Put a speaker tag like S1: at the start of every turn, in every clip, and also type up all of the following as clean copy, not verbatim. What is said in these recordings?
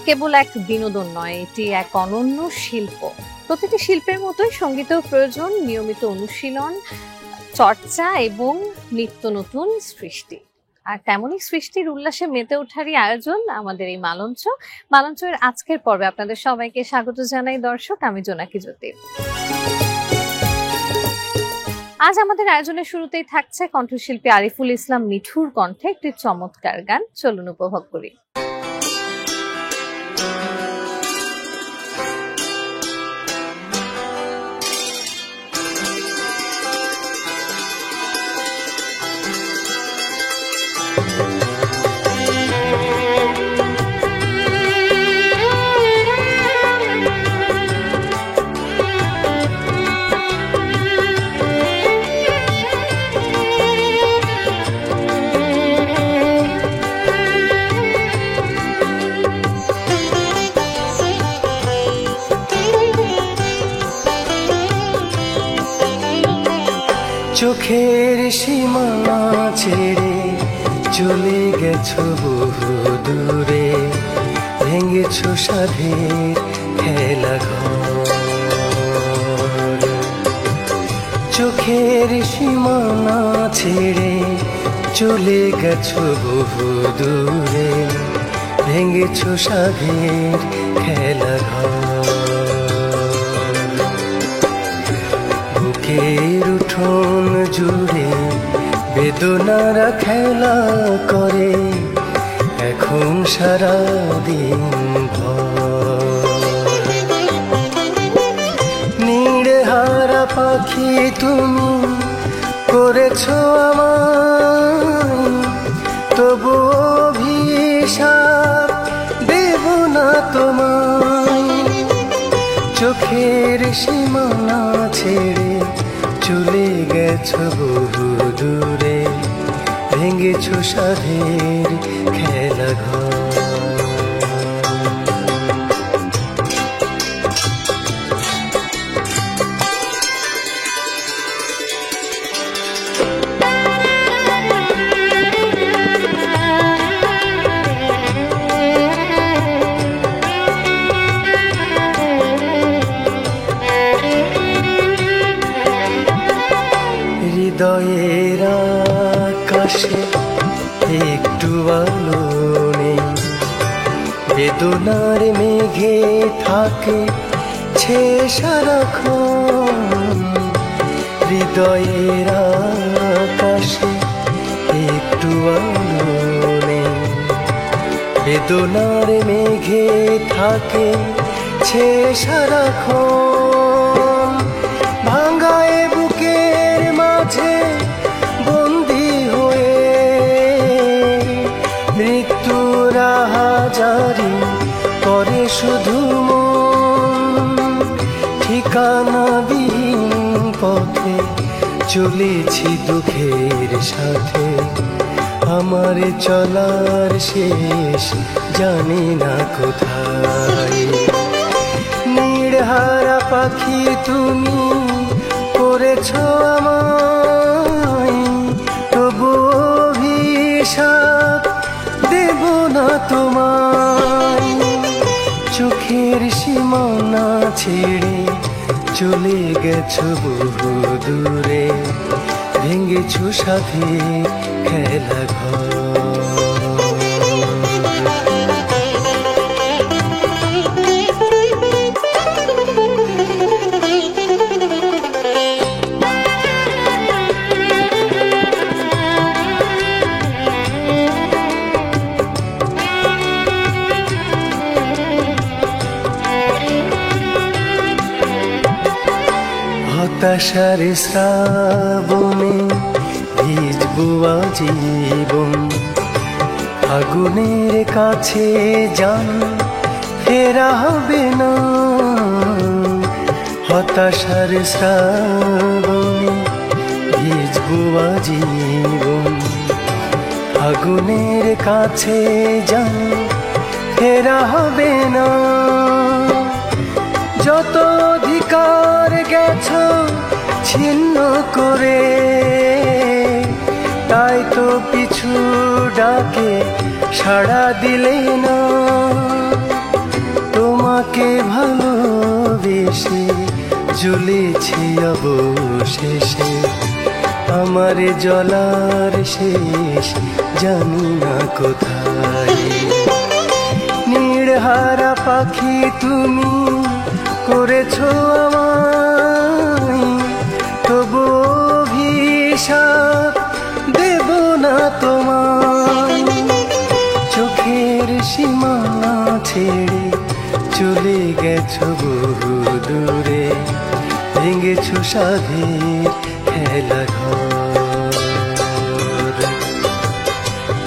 S1: কেবল এক বিনোদন নয়, এটি এক অনন্য শিল্প। প্রতিটি শিল্পের মতোই সঙ্গীতেও প্রয়োজন নিয়মিত অনুশীলন, চর্চা এবং নিত্য নতুন সৃষ্টি। আর তেমনই সৃষ্টির উল্লাসে মেতে ওঠারই আয়োজন আমাদের এই মালঞ্চের আজকের পর্বে আপনাদের সবাইকে স্বাগত জানাই দর্শক, আমি জোনাকি জ্যোতি। আজ আমাদের আয়োজনের শুরুতেই থাকছে কণ্ঠশিল্পী আরিফুল ইসলাম মিঠুর কণ্ঠে একটি চমৎকার গান, চলুন উপভোগ করি।
S2: চোখের সীমানা ছেড়ে চলে গেছো বহু দূরে, ভেঙেছো সাধের খেলা ঘর। চোখের সীমানা ছেড়ে চলে গেছো বহু দূরে, ভেঙেছো সাধের খেলা ঘর। বুকের উঠোন জুড়ে বেদনারা খেলা করে, এখন সারাদিন ভর। নীড়ে হারা পাখি তুমি করেছো আমায়, তবু অভিশাপ দেব না তোমায়। চোখের সীমানা ছেড়ে চলে গেছো বহু দূরে, ভেঙেছো সাধের খেলা ঘর। হৃদয়ের আকাশে একটু আলো নেই, বেদনার মেঘে থাকে ছে সারাক্ষণ। হৃদয়ের আকাশে একটু আলো নেই, বেদনার মেঘে থাকে ছে সারাক্ষণ। ভাঙায় বুকের মাঝে বন্দি হয়ে মৃত্যুর হাজারি করে শুধু মন। ঠিকানাবিহীন পথে চলেছি দুঃখের সাথে, আমার চলার শেষ জানি না কোথায়। নীড়হারা পাখি তুমি করেছো আমায়, তবু অভিশাপ দেব না তোমায়। চোখের সীমানা ছেড়ে চলে গেছো বহু দূরে, ভেঙেছো সাথে খেলা ঘর। হতাশার শ্রাবণে ভিজবো আজীবন, আগুনের কাছে যান ফেরা হবে না। হতাশার শ্রাবণে ভিজবো আজীবন, আগুনের কাছে যান ফেরা হবে না। যত অধিকার গেছো ছিন্ন করে, তাই তো পিছু ডাকে সাড়া দিলে না। তোকে ভালোবেসে জ্বলেছি অবশেষে, আমার জ্বলার শেষ জানি না কোথায়। নীড়হারা পাখি তুমি করেছো আমায়, তবু অভিশাপ দেব না তোমায়। চোখের সীমা ছেড়ে চলে গেছো বহু দূরে, ভেঙেছো সাধের খেলাঘর।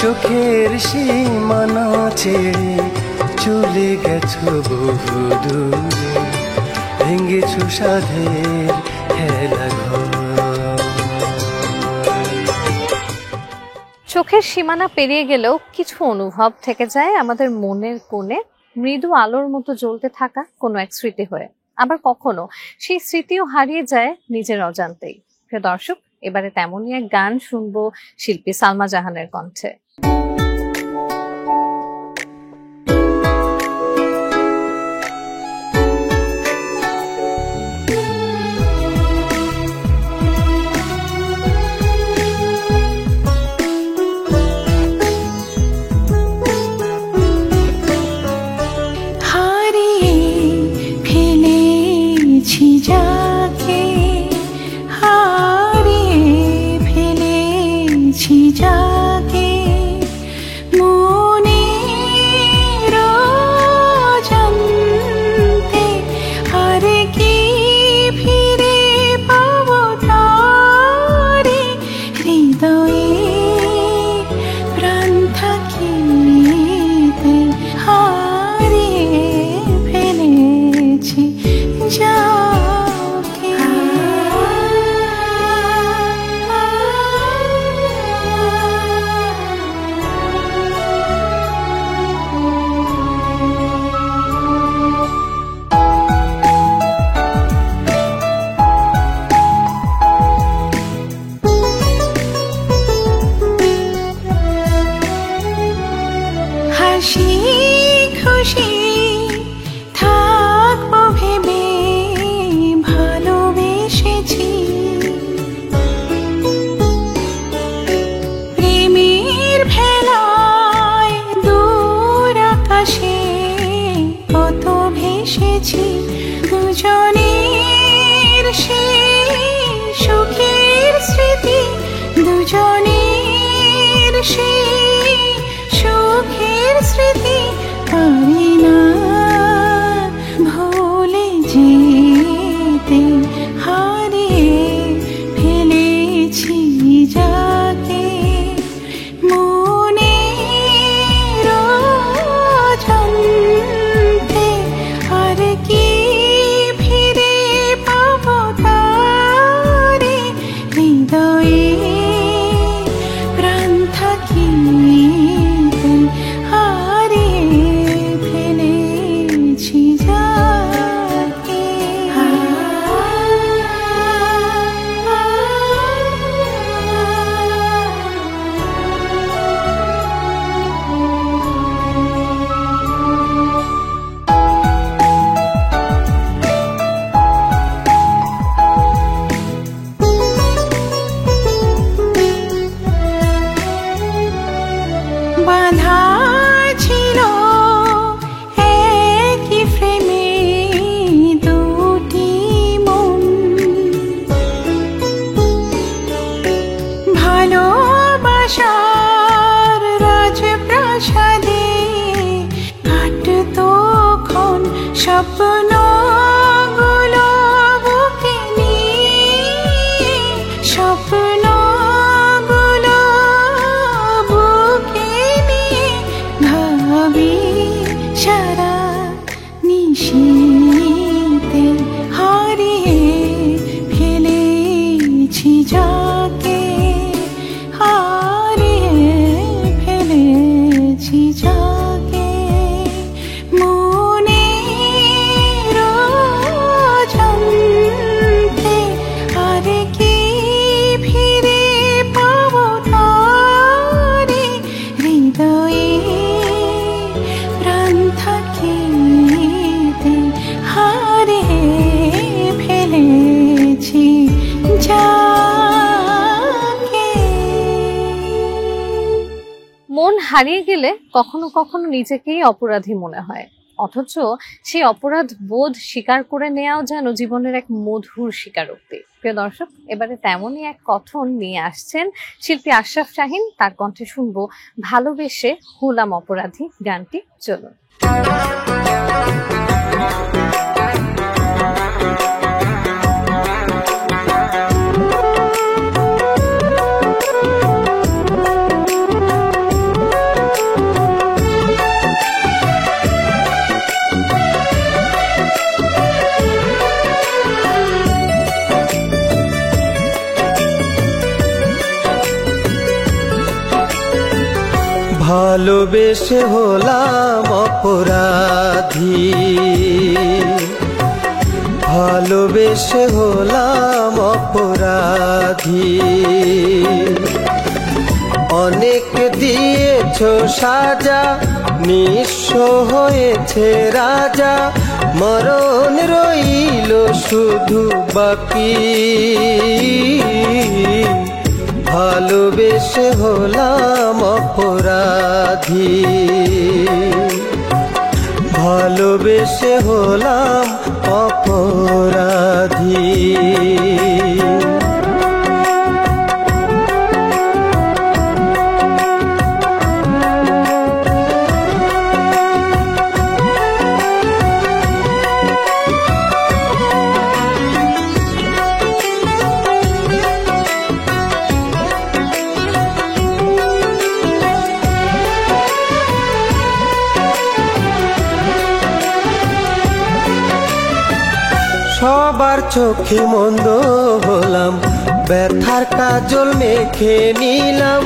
S2: চোখের সীমানা ছেড়ে চলে গেছো বহু দূরে, ভেঙেছো সাধের খেলাঘর।
S1: চোখের সীমানা পেরিয়ে গেলেও কিছু অনুভব থেকে যায় আমাদের মনের কোণে, মৃদু আলোর মতো জ্বলতে থাকা কোনো এক স্মৃতি হয়ে। আবার কখনো সেই স্মৃতিও হারিয়ে যায় নিজের অজান্তেই। প্রিয় দর্শক, এবারে তেমনই এক গান শুনবো শিল্পী সালমা জাহানের কণ্ঠে।
S3: দুজনের সেই সুখের স্মৃতি, দুজনের সেই সুখের স্মৃতি পারি না ভুলে যেতে, হারিয়ে ফেলেছি যাকে মনের অজান্তে। আর কি ফিরে পাবো তারে, হৃদয়ে প্রাণ থাকিতে হারিয়ে ফেলেছি যাকে। বাঁধা ছিল একই ফ্রেমে দুটি মন, ভালোবাসার রাজপ্রাসাদে কাটতো ক্ষণ স্বপ্নগুলো বুকে নিয়ে, স্বপ্নগুলো বুকে নিয়ে ভাবি সারা নিশীতে হারিয়ে ফেলেছি যাকে, হারিয়ে ফেলেছি যাকে মনের অজান্তে। আর কি ফিরে পাবো তারে, হৃদয়ে প্রাণ থাকিতে जाके।
S1: মন হারিয়ে গেলে কখনো কখনো নিজেকেই অপরাধী মনে হয়, অথচ সেই অপরাধ বোধ স্বীকার করে নেওয়াও যেন জীবনের এক মধুর স্বীকারোক্তি। প্রিয় দর্শক, এবারে তেমনই এক কথন নিয়ে আসছেন শিল্পী আশরাফ শাহিন। তার কণ্ঠে শুনবো ভালোবেসে হলাম অপরাধী গানটি। চলুন।
S2: ভালোবেসে হলাম অপরাধী, ভালোবেসে হলাম অপরাধী। অনেক দিয়েছ সাজা, নিঃস্ব হয়েছে রাজা, মরণ রইল শুধু বাকি। ভালোবেসে হলাম অপরাধী, ভালোবেসে হলাম অপরাধী। সবার চোখে মন্দ হলাম, ব্যথার কাজল মেখে নিলাম,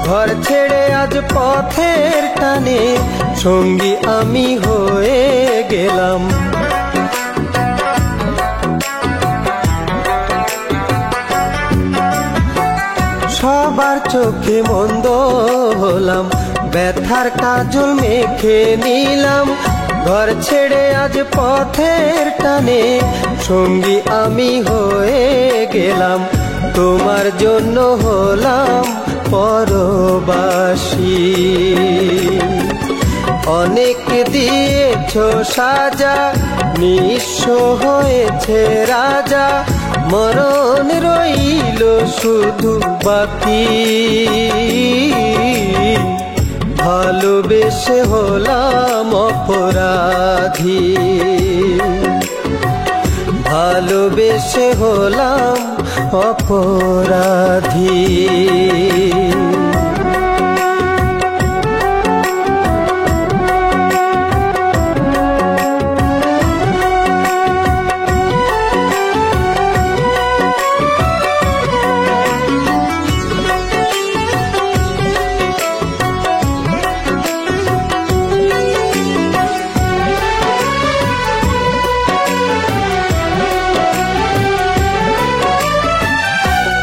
S2: ঘর ছেড়ে আজ পথের টানে সঙ্গী আমি হয়ে গেলাম। সবার চোখে মন্দ হলাম, ব্যথার কাজল মেখে নিলাম, ঘর ছেড়ে আজ পথের টানে সঙ্গী আমি হয়ে গেলাম। তোমার জন্য হলাম পরবাসী। অনেক দিয়েছ সাজা, নিঃস্ব হয়েছে রাজা, মরণ রইল শুধু বাকি। ভালোবেসে হলাম অপরাধী, ভালোবেসে হলাম অপরাধী।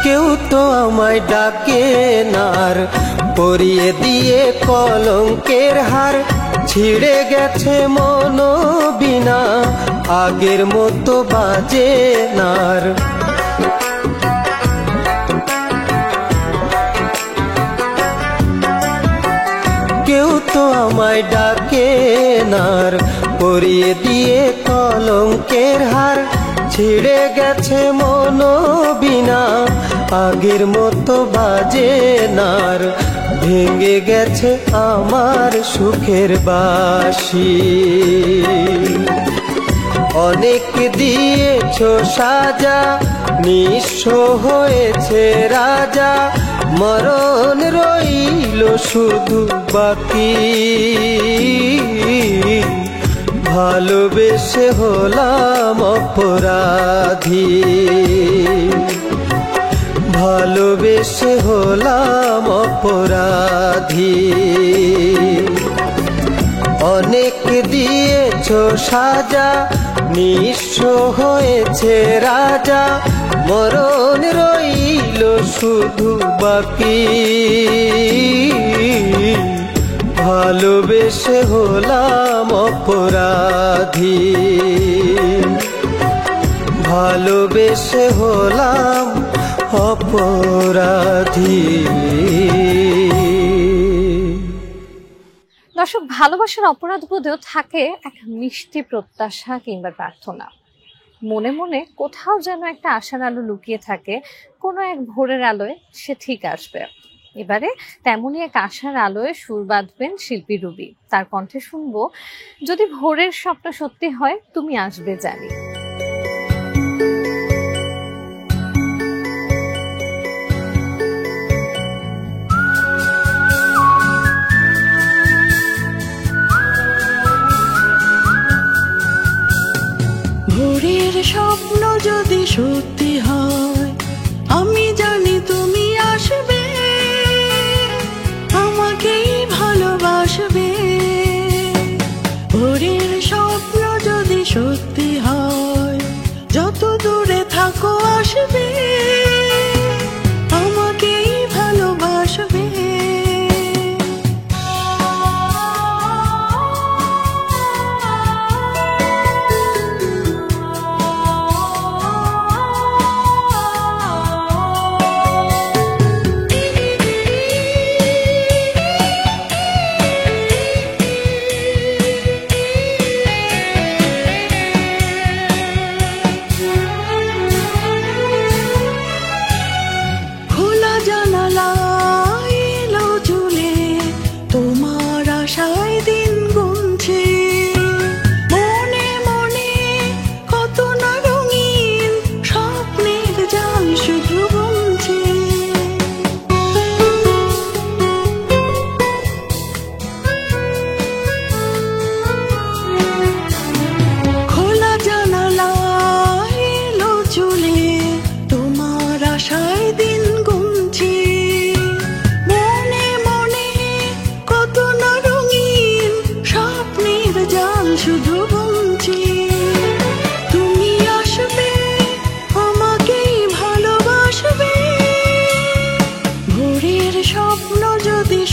S2: কেউ তো আমায় ডাকে নার, পরিয়ে দিয়ে কলঙ্কের হার, ছিঁড়ে গেছে মন বিনা, আগের মতো বাজে নার। কেউ তো আমায় ডাকে নার, পরিয়ে দিয়ে কলঙ্কের হার, ছিঁড়ে গেছে মন বিনা, আগের মতো বাজে নার। ভেঙে গেছে আমার সুখের বাঁশি। অনেক দিয়েছ সাজা, নিঃস্ব হয়েছে রাজা, মরণ রইল শুধু বাকি। ভালোবেসে হলাম অপরাধী, ভালোবেসে হলাম অপরাধী। অনেক দিয়েছ সাজা, নিঃস্ব হয়েছে রাজা, মরণ রইল শুধু বাকি। ভালোবেসে হলাম অপরাধী, ভালোবেসে হলাম অপরাধী।
S1: দর্শক, ভালোবাসার অপরাধ বোধেও থাকে এক মিষ্টি প্রত্যাশা কিংবা প্রার্থনা। মনে মনে কোথাও যেন একটা আশার আলো লুকিয়ে থাকে, কোনো এক ভোরের আলোয় সে ঠিক আসবে। এবারে তেমনই এক আশার আলোয় সুর বাঁধবেন শিল্পী রুবি। তার কণ্ঠে শুনবো যদি ভোরের স্বপ্ন সত্যি হয়, তুমি আসবে জানি।
S3: ভোরের স্বপ্ন যদি সত্যি হয়, আমি জানি তুমি আসবে, আমাকেই ভালোবাসবে। ভোরের স্বপ্ন যদি সত্যি হয়, যত দূরে থাকো আসবে, আমাকেই ভালোবাসবে।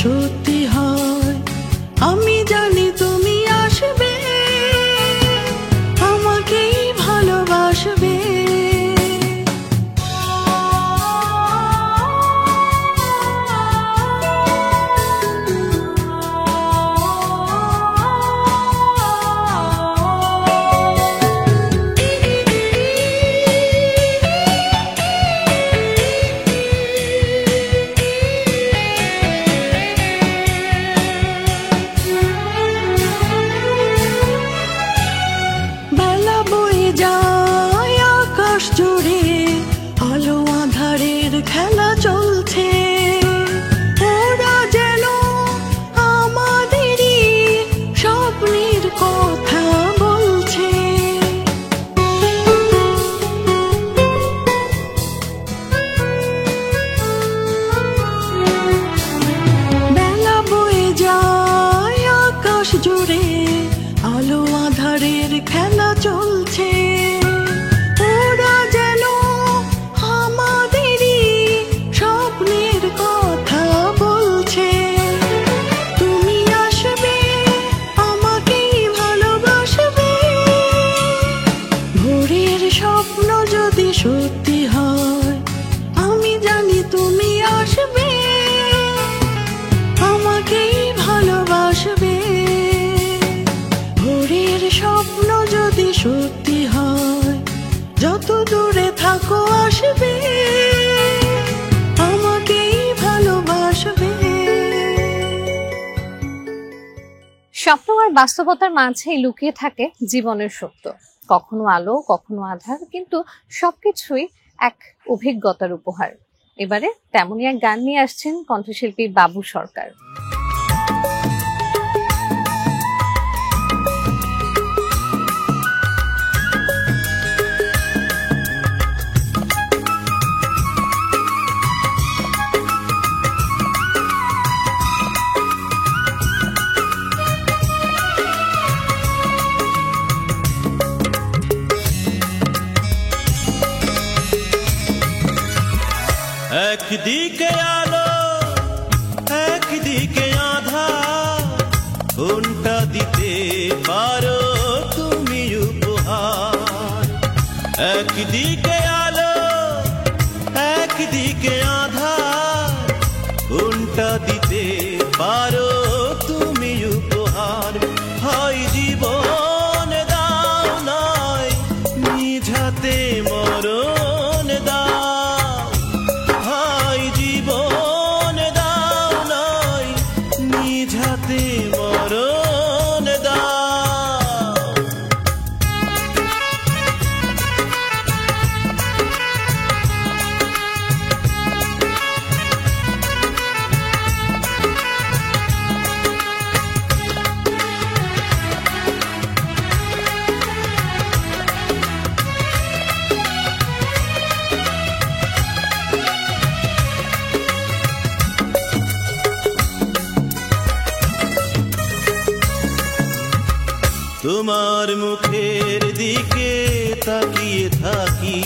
S3: সত্যি হয়, আমি জানি তুমি আসবে, আমাকেই ভালোবাসবে। খেলা চলছে, ওরা যেন আমাদেরই স্বপ্নের কথা বলছে। বেলা বয়ে যায় আকাশ জুড়ে, আলো আঁধারের খেলা চলছে, ওরা যেন আমাদেরই স্বপ্নের কথা বলছে। তুমি আসবে, আমাকেই ভালোবাসবে। ভোরের স্বপ্ন যদি সত্যি হয়, আমি জানি তুমি আসবে, আমাকেই ভালোবাসবে। ভোরের স্বপ্ন যদি সত্যি হয়, যত দূরে থাকো আসবে, আমাকেই ভালোবাসবে।
S1: স্বপ্ন আর বাস্তবতার মাঝেই লুকিয়ে থাকে জীবনের সত্য। কখনো আলো, কখনো আঁধার, কিন্তু সবকিছুই এক অভিজ্ঞতার উপহার। এবারে তেমনই এক গান নিয়ে আসছেন কণ্ঠশিল্পী বাবু সরকার।
S4: একদিকে আলো, একদিকে আঁধার, কোনটা দিতে পারো তুমি উপহার? একদিকে আলো, একদিকে আধার কোনটা দিতে পারো তুমি উপহার, হয় জীবন দাও নয় নিজ হাতে মরণ দাও, হয় জীবন দাও নয় নিজ হাতে মরণ দাও। তোমার মুখের দিকে তাকিয়ে থাকি,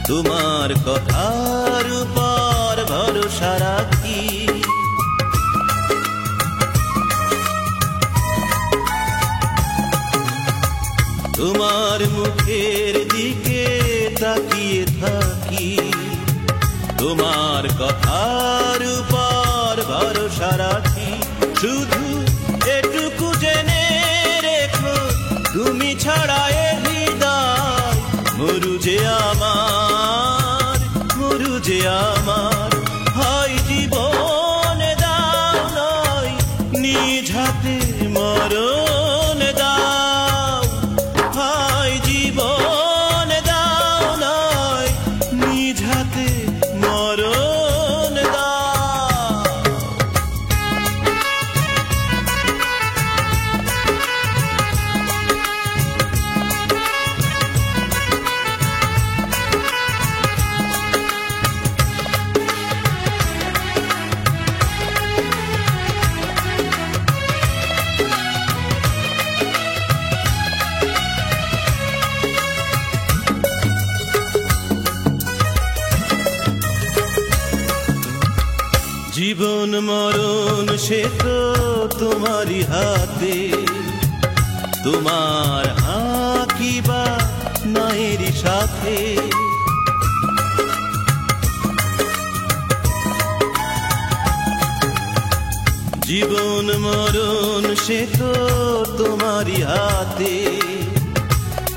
S4: তোমার কথার উপর ভরসা রাখি, তোমার মুখের দিকে তাকিয়ে থাকি, তোমার কথার উপর ভরসা রাখি। শুধু এটুকু জেনে রেখো তুমি ছাড়া এ হৃদয় মরু যে আমার, মরু যে আমার, হয় জীবন দাও নয় নিজ হাতে মরণ দাও, হয় জীবন দাও নয় নিজ হাতে মরণ দাও। জীবন মরণ সে তো তোমারই হাতে, তোমার হাকি বা নায়েরই সাথে, জীবন মরণ সে তো তোমারই হাতে,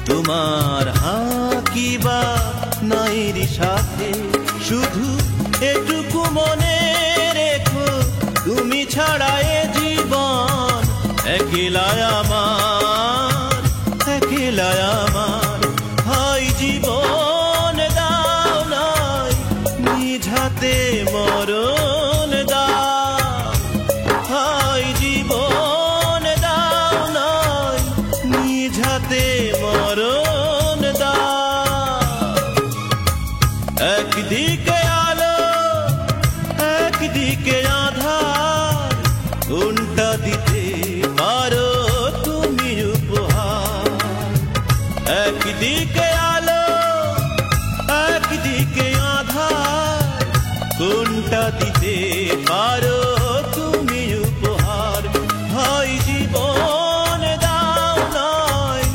S4: তোমার হাকি বা নায়েরই সাথে। শুধু এটুকু মনে রেখো তুমি ছাড়া এ জীবন একলা আমার, একলা আমার, হয় জীবন দাও নয় নিজ হাতে মরণ দাও, হয় জীবন দাও নয় নিজ হাতে মরণ দাও। একদিকে আলো একদিকে আধার কোনটা দিতে পারো তুমি উপহার, একদিকে আলো একদিকে আধার কোনটা দিতে পারো তুমি উপহার, হয় জীবন দাও নয়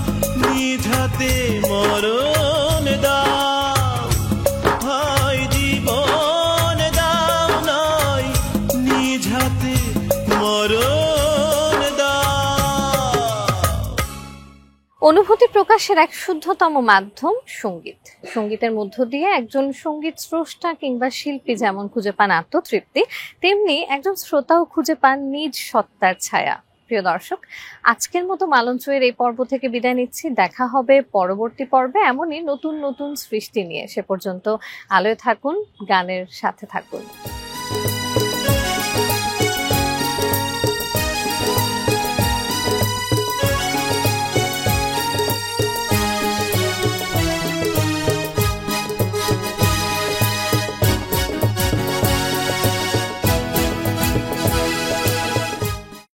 S4: নিজ হাতে মরণ দাও, হয় জীবন দাও নয় নিজ হাতে মরণ দাও।
S1: অনুভূতি প্রকাশের এক শুদ্ধতম মাধ্যম সঙ্গীত। সঙ্গীতের মধ্য দিয়ে একজন সঙ্গীত স্রষ্টা কিংবা শিল্পী যেমন খুঁজে পান আত্মতৃপ্তি, তেমনি একজন শ্রোতাও খুঁজে পান নিজ সত্তার ছায়া। প্রিয় দর্শক, আজকের মতো মালঞ্চের এই পর্ব থেকে বিদায় নিচ্ছি। দেখা হবে পরবর্তী পর্বে এমনই নতুন নতুন সৃষ্টি নিয়ে। সে পর্যন্ত আলোয় থাকুন, গানের সাথে থাকুন।